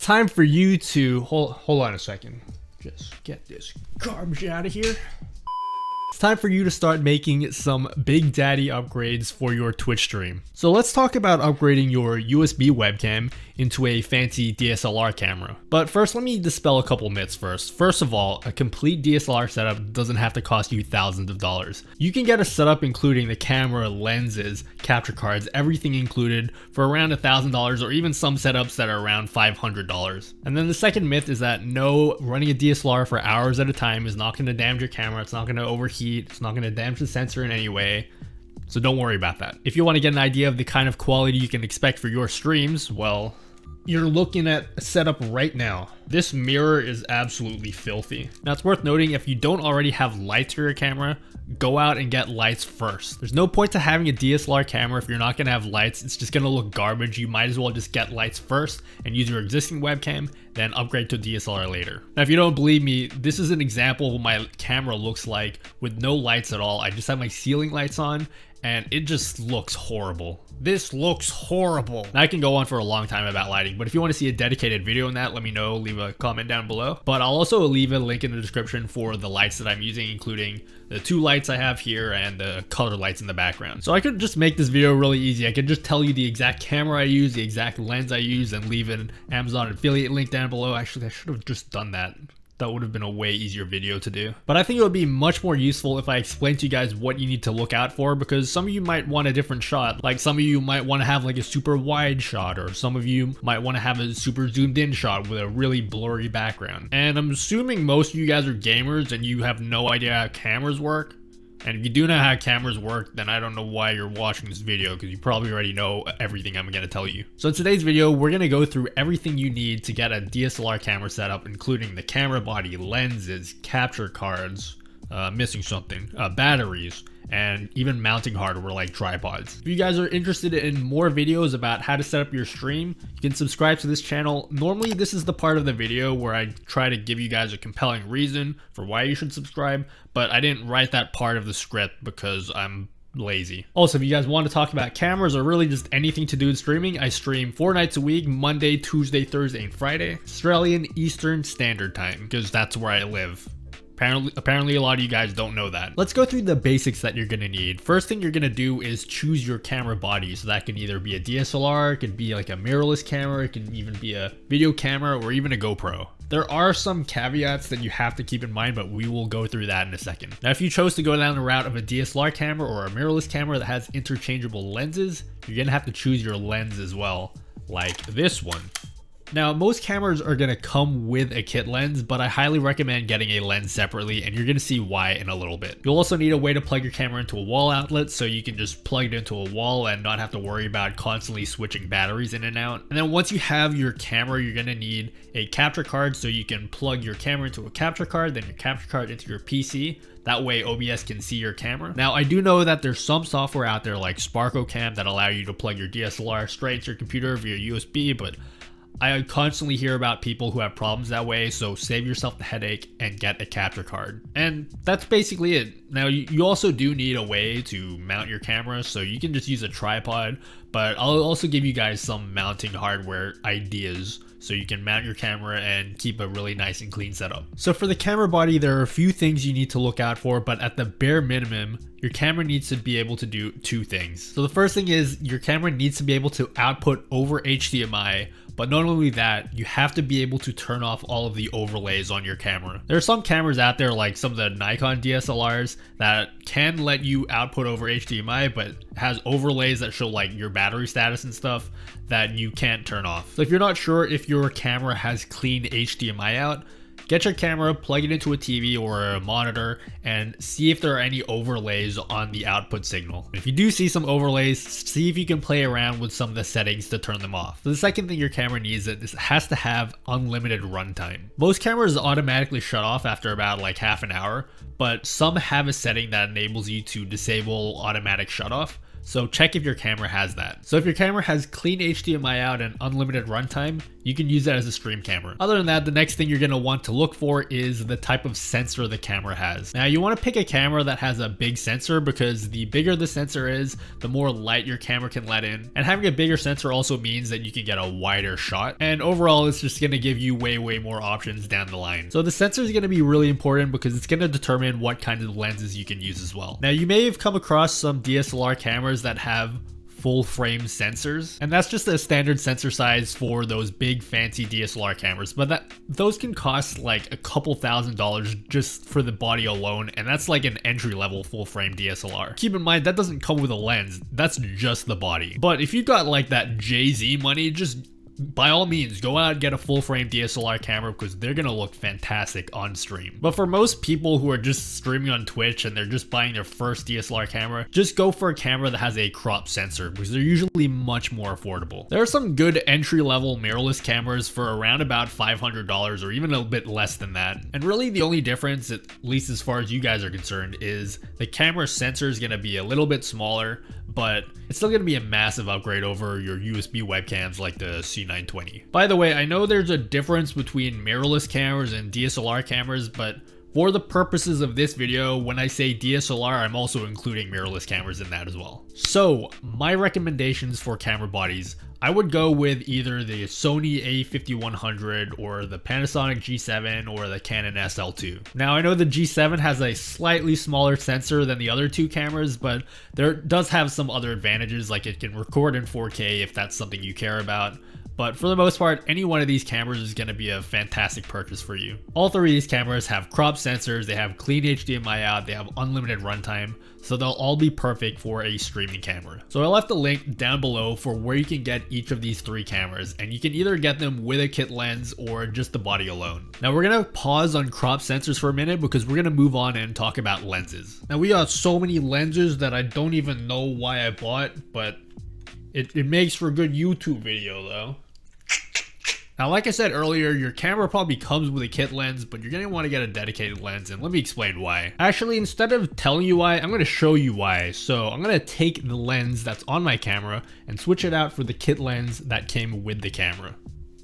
time for you to hold on a second. Just get this garbage out of here. It's time for you to start making some big daddy upgrades for your Twitch stream. So let's talk about upgrading your USB webcam into a fancy DSLR camera. But first, let me dispel a couple myths first. First of all, a complete DSLR setup doesn't have to cost you thousands of dollars. You can get a setup including the camera, lenses, capture cards, everything included for around $1,000 or even some setups that are around $500. And then the second myth is that no, running a DSLR for hours at a time is not going to damage your camera, it's not going to overheat, it's not going to damage the sensor in any way. So don't worry about that. If you want to get an idea of the kind of quality you can expect for your streams, well, you're looking at a setup right now. This mirror is absolutely filthy. Now it's worth noting, if you don't already have lights for your camera, go out and get lights first. There's no point to having a DSLR camera if you're not going to have lights. It's just going to look garbage. You might as well just get lights first and use your existing webcam, then upgrade to DSLR later. Now if you don't believe me, this is an example of what my camera looks like with no lights at all. I just have my ceiling lights on and it just looks horrible. This looks horrible. Now, I can go on for a long time about lighting, but if you want to see a dedicated video on that, let me know, leave a comment down below. But I'll also leave a link in the description for the lights that I'm using, including the two lights I have here and the color lights in the background. So I could just make this video really easy. I could just tell you the exact camera I use, the exact lens I use, and leave an Amazon affiliate link down below. Actually, I should have just done that. That would have been a way easier video to do. But I think it would be much more useful if I explained to you guys what you need to look out for, because some of you might want a different shot. Like some of you might want to have like a super wide shot, or some of you might want to have a super zoomed in shot with a really blurry background. And I'm assuming most of you guys are gamers and you have no idea how cameras work. And if you do know how cameras work, then I don't know why you're watching this video, because you probably already know everything I'm going to tell you. So in today's video, we're going to go through everything you need to get a DSLR camera setup, including the camera body, lenses, capture cards, missing something, batteries, and even mounting hardware like tripods. If you guys are interested in more videos about how to set up your stream, you can subscribe to this channel. Normally this is the part of the video where I try to give you guys a compelling reason for why you should subscribe, but I didn't write that part of the script because I'm lazy. Also, if you guys want to talk about cameras or really just anything to do with streaming, I stream 4 nights a week, Monday, Tuesday, Thursday, and Friday, Australian Eastern Standard Time, because that's where I live. Apparently a lot of you guys don't know that. Let's go through the basics that you're gonna need. First thing you're gonna do is choose your camera body. So that can either be a DSLR, it could be like a mirrorless camera, it can even be a video camera, or even a GoPro. There are some caveats that you have to keep in mind, but we will go through that in a second. Now, if you chose to go down the route of a DSLR camera or a mirrorless camera that has interchangeable lenses, you're gonna have to choose your lens as well, like this one. Now, most cameras are going to come with a kit lens, but I highly recommend getting a lens separately, and you're going to see why in a little bit. You'll also need a way to plug your camera into a wall outlet, so you can just plug it into a wall and not have to worry about constantly switching batteries in and out. And then once you have your camera, you're going to need a capture card, so you can plug your camera into a capture card, then your capture card into your PC. That way OBS can see your camera. Now, I do know that there's some software out there like SparkoCam that allow you to plug your DSLR straight into your computer via USB, but I constantly hear about people who have problems that way, so save yourself the headache and get a capture card. And that's basically it. Now, you also do need a way to mount your camera, so you can just use a tripod, but I'll also give you guys some mounting hardware ideas so you can mount your camera and keep a really nice and clean setup. So for the camera body, there are a few things you need to look out for, but at the bare minimum, your camera needs to be able to do 2 things. So the first thing is your camera needs to be able to output over HDMI, but not only that, you have to be able to turn off all of the overlays on your camera. There are some cameras out there, like some of the Nikon DSLRs, that can let you output over HDMI, but has overlays that show like your battery status and stuff that you can't turn off. So if you're not sure if your camera has clean HDMI out, get your camera, plug it into a TV or a monitor, and see if there are any overlays on the output signal. If you do see some overlays, see if you can play around with some of the settings to turn them off. So the second thing your camera needs is it has to have unlimited runtime. Most cameras automatically shut off after about like half an hour, but some have a setting that enables you to disable automatic shut off. so check if your camera has that. So if your camera has clean HDMI out and unlimited runtime, you can use that as a stream camera. Other than that, the next thing you're going to want to look for is the type of sensor the camera has. Now you want to pick a camera that has a big sensor, because the bigger the sensor is, the more light your camera can let in. And having a bigger sensor also means that you can get a wider shot. And overall, it's just going to give you way more options down the line. So the sensor is going to be really important because it's going to determine what kinds of lenses you can use as well. Now you may have come across some DSLR cameras that have full frame sensors, and that's just a standard sensor size for those big fancy DSLR cameras, but those can cost like a couple $1,000s just for the body alone, and that's like an entry-level full frame DSLR. Keep in mind that doesn't come with a lens, that's just the body. But if you got like that Jay-Z money, just by all means, go out and get a full frame DSLR camera because they're gonna look fantastic on stream. But for most people who are just streaming on Twitch and they're just buying their first DSLR camera, just go for a camera that has a crop sensor because they're usually much more affordable. There are some good entry-level mirrorless cameras for around about $500 or even a bit less than that. And really the only difference, at least as far as you guys are concerned, is the camera sensor is gonna be a little bit smaller, but it's still going to be a massive upgrade over your USB webcams like the C920. By the way, I know there's a difference between mirrorless cameras and DSLR cameras, but for the purposes of this video, when I say DSLR, I'm also including mirrorless cameras in that as well. So, my recommendations for camera bodies, I would go with either the Sony a5100 or the Panasonic G7 or the Canon SL2. Now I know the G7 has a slightly smaller sensor than the other two cameras, but there does have some other advantages, like it can record in 4K if that's something you care about. But for the most part, any one of these cameras is going to be a fantastic purchase for you. All three of these cameras have crop sensors, they have clean HDMI out, they have unlimited runtime, so they'll all be perfect for a streaming camera. So I left a link down below for where you can get each of these three cameras, and you can either get them with a kit lens or just the body alone. Now we're going to pause on crop sensors for a minute because we're going to move on and talk about lenses. Now we got so many lenses that I don't even know why I bought, but it makes for a good YouTube video though. Now, like I said earlier, your camera probably comes with a kit lens, but you're going to want to get a dedicated lens, and let me explain why. Actually, instead of telling you why, I'm going to show you why. So I'm going to take the lens that's on my camera and switch it out for the kit lens that came with the camera.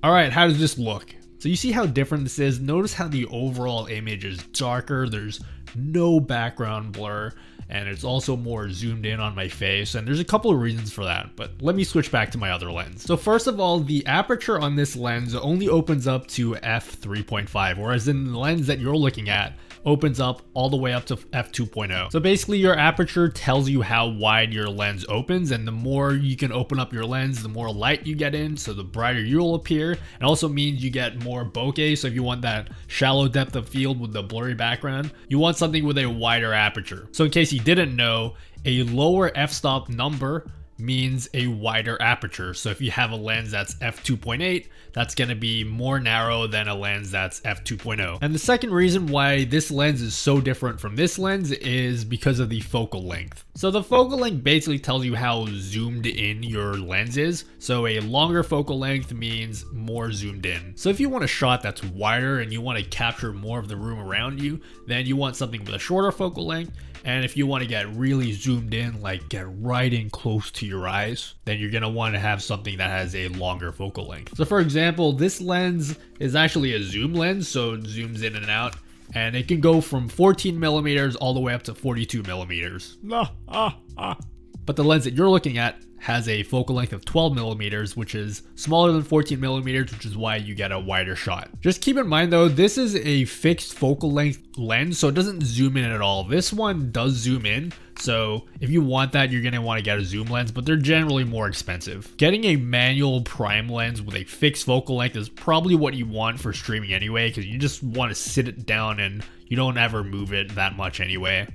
Alright, how does this look? So you see how different this is? Notice how the overall image is darker, there's no background blur, and it's also more zoomed in on my face, and there's a couple of reasons for that, but let me switch back to my other lens. So first of all, the aperture on this lens only opens up to f3.5, whereas in the lens that you're looking at opens up all the way up to f2.0. So basically your aperture tells you how wide your lens opens, and the more you can open up your lens, the more light you get in, so the brighter you'll appear. It also means you get more bokeh, so if you want that shallow depth of field with the blurry background, you want something with a wider aperture. So in case you didn't know, a lower f-stop number means a wider aperture. So if you have a lens that's f2.8, that's going to be more narrow than a lens that's f2.0. And the second reason why this lens is so different from this lens is because of the focal length. So the focal length basically tells you how zoomed in your lens is. So a longer focal length means more zoomed in. So if you want a shot that's wider and you want to capture more of the room around you, then you want something with a shorter focal length. And if you want to get really zoomed in, like get right in close to your eyes, then you're going to want to have something that has a longer focal length. So for example, this lens is actually a zoom lens, so it zooms in and out, and it can go from 14 millimeters all the way up to 42 millimeters. But the lens that you're looking at has a focal length of 12 millimeters, which is smaller than 14 millimeters, which is why you get a wider shot. Just keep in mind though, this is a fixed focal length lens, so it doesn't zoom in at all. This one does zoom in, so if you want that, you're gonna want to get a zoom lens, but they're generally more expensive. Getting a manual prime lens with a fixed focal length is probably what you want for streaming anyway, because you just want to sit it down and you don't ever move it that much anyway,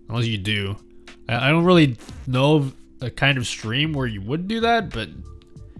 unless you do. I don't really know of a kind of stream where you would do that, but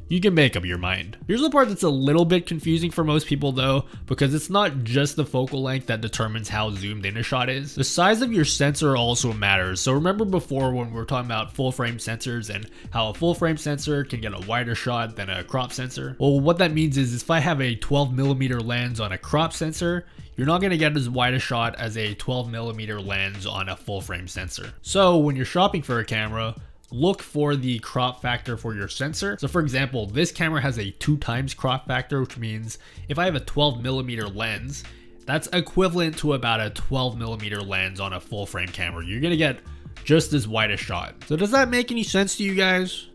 you can make up your mind. Here's the part that's a little bit confusing for most people though, because it's not just the focal length that determines how zoomed in a shot is. The size of your sensor also matters. So remember before when we were talking about full frame sensors and how a full frame sensor can get a wider shot than a crop sensor? Well, what that means is if I have a 12 millimeter lens on a crop sensor, you're not going to get as wide a shot as a 12 millimeter lens on a full frame sensor. So when you're shopping for a camera, look for the crop factor for your sensor. So for example, this camera has a 2x crop factor, which means if I have a 12mm lens, that's equivalent to about a 12mm lens on a full frame camera. You're gonna get just as wide a shot. So does that make any sense to you guys?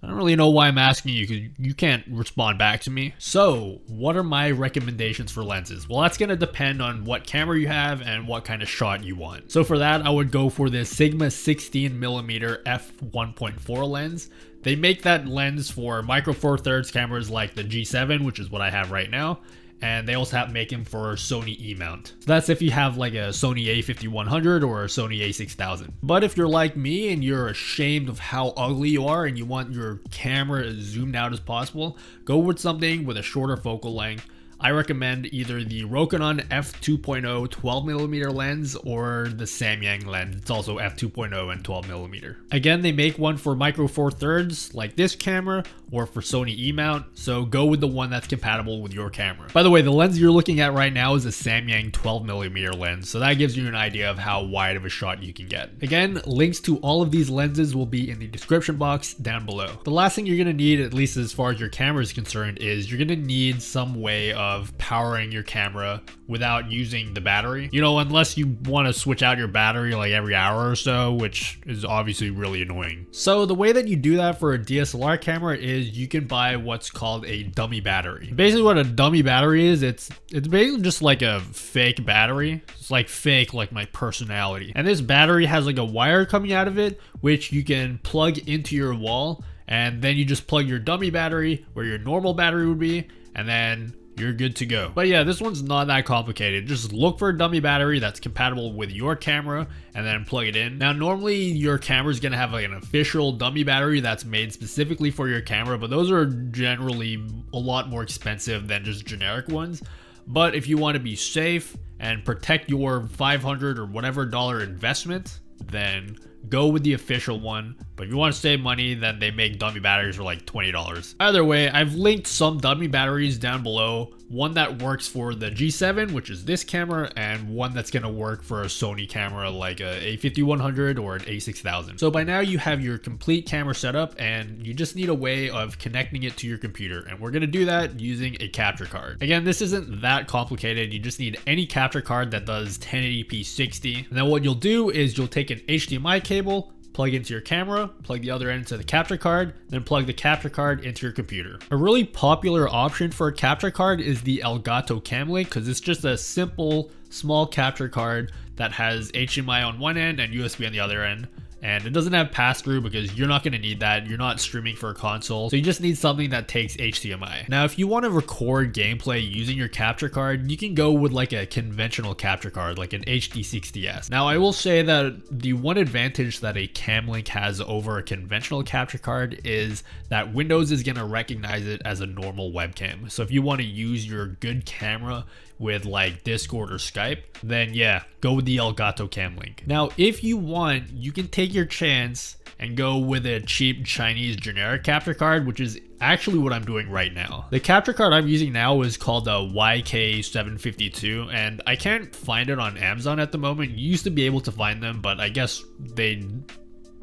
I don't really know why I'm asking you because you can't respond back to me. So what are my recommendations for lenses? Well, that's gonna depend on what camera you have and what kind of shot you want. So for that, I would go for this Sigma 16mm f1.4 lens. They make that lens for micro four thirds cameras like the G7, which is what I have right now. And they also make them for Sony E-mount. So that's if you have like a Sony a5100 or a Sony a6000. But if you're like me and you're ashamed of how ugly you are and you want your camera as zoomed out as possible, go with something with a shorter focal length. I recommend either the Rokinon f2.0 12mm lens or the Samyang lens. It's also f2.0 and 12mm. Again, they make one for micro four thirds like this camera or for Sony E-mount, so go with the one that's compatible with your camera. By the way, the lens you're looking at right now is a Samyang 12mm lens, so that gives you an idea of how wide of a shot you can get. Again, links to all of these lenses will be in the description box down below. The last thing you're gonna need, at least as far as your camera is concerned, is you're gonna need some way of powering your camera without using the battery. You know, unless you want to switch out your battery like every hour or so, which is obviously really annoying. So the way that you do that for a DSLR camera is you can buy what's called a dummy battery. Basically what a dummy battery is, it's basically just like a fake battery. It's like fake like my personality. And this battery has like a wire coming out of it, which you can plug into your wall, and then you just plug your dummy battery where your normal battery would be, and then you're good to go. But yeah, this one's not that complicated. Just look for a dummy battery that's compatible with your camera and then plug it in. Now, normally your camera is gonna have like an official dummy battery that's made specifically for your camera, but those are generally a lot more expensive than just generic ones. But if you want to be safe and protect your $500 or whatever dollar investment, then go with the official one. But if you want to save money, then they make dummy batteries for like $20. Either way, I've linked some dummy batteries down below. One that works for the G7, which is this camera, and one that's going to work for a Sony camera like a a5100 or an a6000. So by now you have your complete camera setup and you just need a way of connecting it to your computer. And we're going to do that using a capture card. Again, this isn't that complicated. You just need any capture card that does 1080p 60. And then what you'll do is you'll take an HDMI cable, plug into your camera, plug the other end into the capture card, then plug the capture card into your computer. A really popular option for a capture card is the Elgato Cam Link, because it's just a simple, small capture card that has HDMI on one end and USB on the other end. And it doesn't have pass-through because you're not going to need that. You're not streaming for a console. So you just need something that takes HDMI. Now, if you want to record gameplay using your capture card, you can go with like a conventional capture card, like an HD60S. Now, I will say that the one advantage that a Cam Link has over a conventional capture card is that Windows is going to recognize it as a normal webcam. So if you want to use your good camera with like Discord or Skype, then yeah, go with the Elgato Cam Link. Now, if you want, you can take your chance and go with a cheap Chinese generic capture card, which is actually what I'm doing right now. The capture card I'm using now is called a YK752, and I can't find it on Amazon at the moment. You used to be able to find them, but I guess they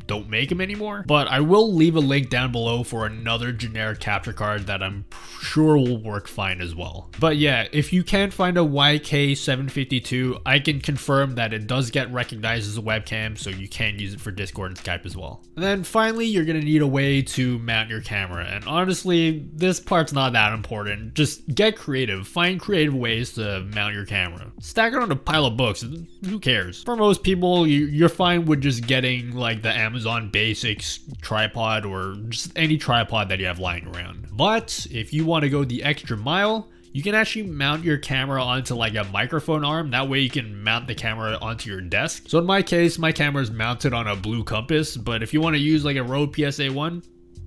don't make them anymore. But I will leave a link down below for another generic capture card that I'm sure will work fine as well. But yeah, if you can't find a YK752, I can confirm that it does get recognized as a webcam, so you can use it for Discord and Skype as well. And then finally, you're gonna need a way to mount your camera. And honestly, this part's not that important. Just get creative. Find creative ways to mount your camera. Stack it on a pile of books. Who cares? For most people, you're fine with just getting like the Amazon Basics tripod or just any tripod that you have lying around. But if you want to go the extra mile, you can actually mount your camera onto like a microphone arm. That way you can mount the camera onto your desk. So in my case, my camera is mounted on a Blue Compass, but if you want to use like a Rode PSA-1,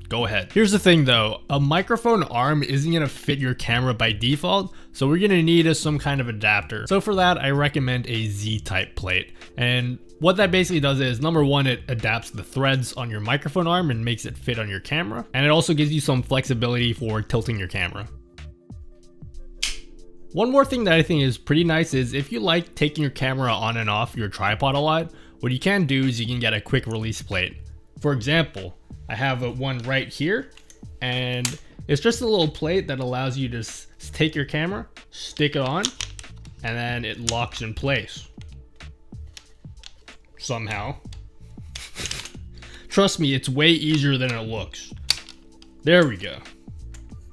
go ahead. Here's the thing though, a microphone arm isn't gonna fit your camera by default, so we're gonna need some kind of adapter. So for that, I recommend a Z-type plate. And what that basically does is, number one, it adapts the threads on your microphone arm and makes it fit on your camera. And it also gives you some flexibility for tilting your camera. One more thing that I think is pretty nice is if you like taking your camera on and off your tripod a lot, what you can do is you can get a quick release plate. For example, I have one right here, and it's just a little plate that allows you to take your camera, stick it on, and then it locks in place. Somehow. Trust me, it's way easier than it looks. There we go.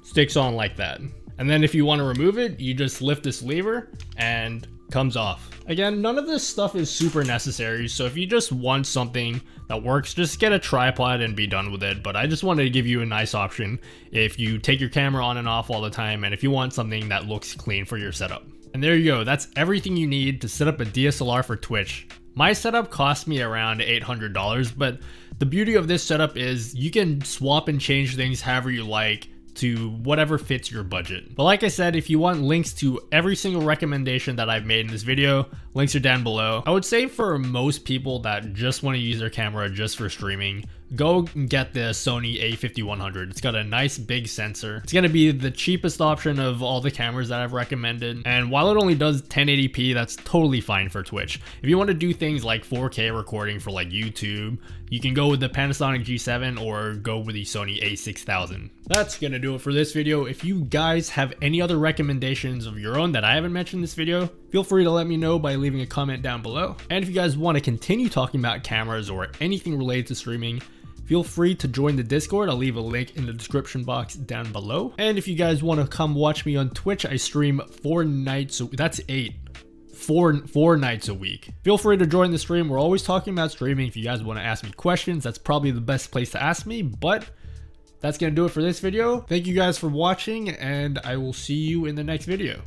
Sticks on like that. And then if you want to remove it, you just lift this lever and comes off. Again, none of this stuff is super necessary, so if you just want something that works, just get a tripod and be done with it. But I just wanted to give you a nice option if you take your camera on and off all the time, and if you want something that looks clean for your setup. And there you go, that's everything you need to set up a DSLR for Twitch. My setup cost me around $800, but the beauty of this setup is you can swap and change things however you like to whatever fits your budget. But like I said, if you want links to every single recommendation that I've made in this video, links are down below. I would say for most people that just want to use their camera just for streaming, go and get the Sony a5100. It's got a nice big sensor. It's going to be the cheapest option of all the cameras that I've recommended. And while it only does 1080p, that's totally fine for Twitch. If you want to do things like 4K recording for like YouTube, you can go with the Panasonic G7 or go with the Sony a6000. That's going to do it for this video. If you guys have any other recommendations of your own that I haven't mentioned in this video, feel free to let me know by leaving a comment down below. And if you guys want to continue talking about cameras or anything related to streaming, feel free to join the Discord. I'll leave a link in the description box down below. And if you guys want to come watch me on Twitch, I stream 4 nights, that's 8. Four nights a week. Feel free to join the stream. We're always talking about streaming. If you guys want to ask me questions, that's probably the best place to ask me, but that's going to do it for this video. Thank you guys for watching, and I will see you in the next video.